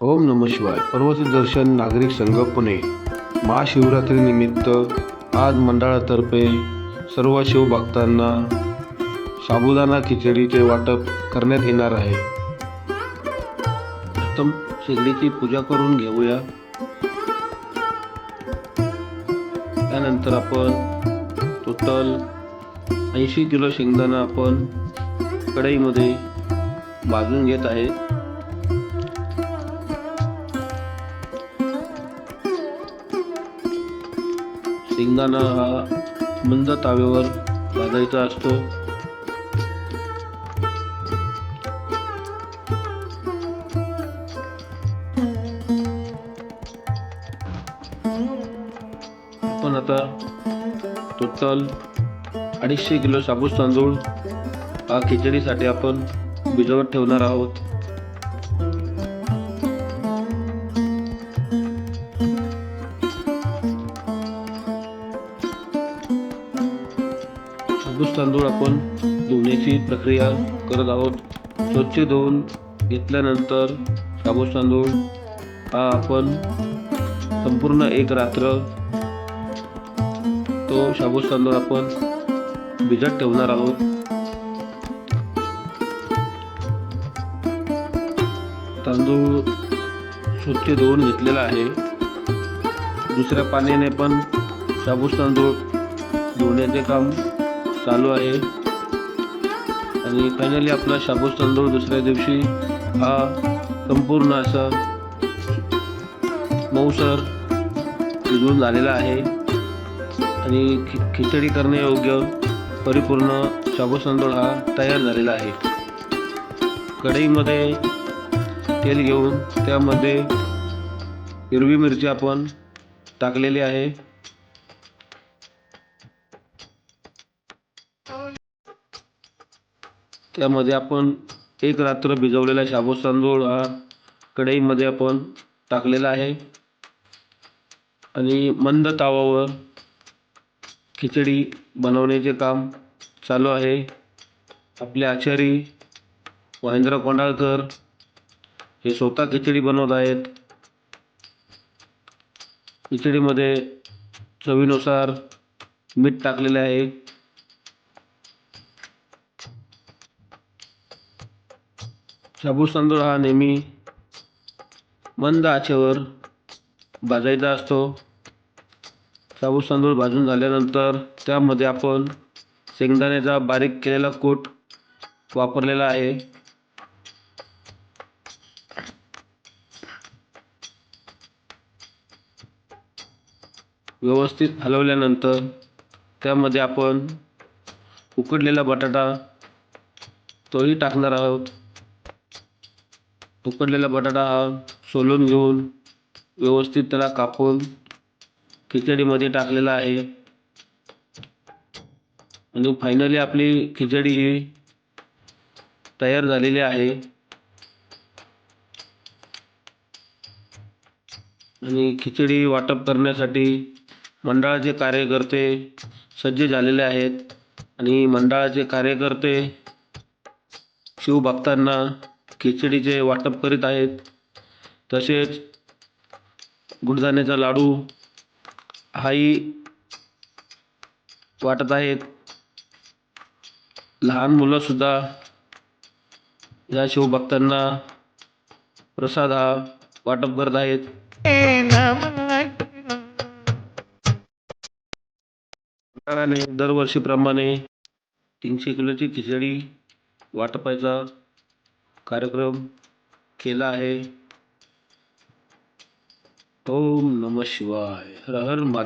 ओम नमः शिवाय. पर्वत दर्शन नागरिक संघ पुणे. महाशिवरात्रीनिमित्त आज मंडळातर्फे सर्व शिवभक्तांना साबुदाणा खिचडीचे वाटप करण्यात येणार आहे. प्रथम शेगडीची पूजा करून घेऊया. त्यानंतर आपण टोटल 80 किलो शेंगदाणा आपण कढईमध्ये भाजून घेत आहे. शेंगदाणा हा मंद ताव्यावर भाजायचा असतो. आपण आता टोटल 250 किलो शाबूत तांदूळ हा खिचडीसाठी आपण भिजवत ठेवणार आहोत. शाबूत तांदूळ आपण धुण्याची प्रक्रिया करत आहोत. स्वच्छ धुवून घेतल्यानंतर शाबूत तांदूळ हा आपण संपूर्ण एक रात्र तो शाबूत तांदूळ आपण भिजत ठेवणार आहोत. तांदूळ स्वच्छ धुवून घेतलेला आहे. दुसऱ्या पाण्याने पण शाबूत तांदूळ धुण्याचे काम चालू आहे आणि फायनली आपला शाबूत तांदूळ दुसऱ्या दिवशी हा संपूर्ण असा मऊसर भिजवून झालेला आहे आणि खिचडी करण्यायोग्य परिपूर्ण शाबूत तांदूळ हा तयार झालेला आहे. कढईमध्ये तेल घेऊन त्यामध्ये हिरवी मिरची आपण टाकलेली आहे. त्यामध्ये आपण एक रात्र भिजवलेला शाबूत तांदूळ हा कढईमध्ये आपण टाकलेला आहे आणि मंद तावावर खिचडी बनवण्याचे काम चालू आहे. आपले आचारी महेंद्र कोंडाळकर हे स्वतः खिचडी बनवत आहेत. खिचडीमध्ये चवीनुसार मीठ टाकलेले आहे. शाबूत तांदूळ हा नेहमी मंद आचेवर भाजायचा असतो. शाबूत तांदूळ भाजून झाल्यानंतर त्यामध्ये आपण शेंगदाण्याचा बारीक केलेला कूट वापरलेला आहे. व्यवस्थित हलवल्यानंतर त्यामध्ये आपण उकडलेला बटाटा तोही टाकणार आहोत. उकडलेला बटाटा हा सोलून घेऊन व्यवस्थित त्याला कापून खिचडीमध्ये टाकलेला आहे आणि फायनली आपली खिचडी ही तयार झालेली आहे आणि खिचडी वाटप करण्यासाठी मंडळाचे कार्यकर्ते सज्ज झालेले आहेत आणि मंडळाचे कार्यकर्ते शिवभक्तांना खिचडीचे वाटप करीत आहेत. तसेच गुडदाण्याचा लाडू हाही वाटत आहेत. लहान मुलं सुद्धा या शिवभक्तांना प्रसाद हा वाटप करत आहेत. मंडळाने दरवर्षीप्रमाणे 300 किलोची खिचडी वाटपाचा कार्यक्रम केला आहे. ओम नमः शिवाय. हर हर महादेव.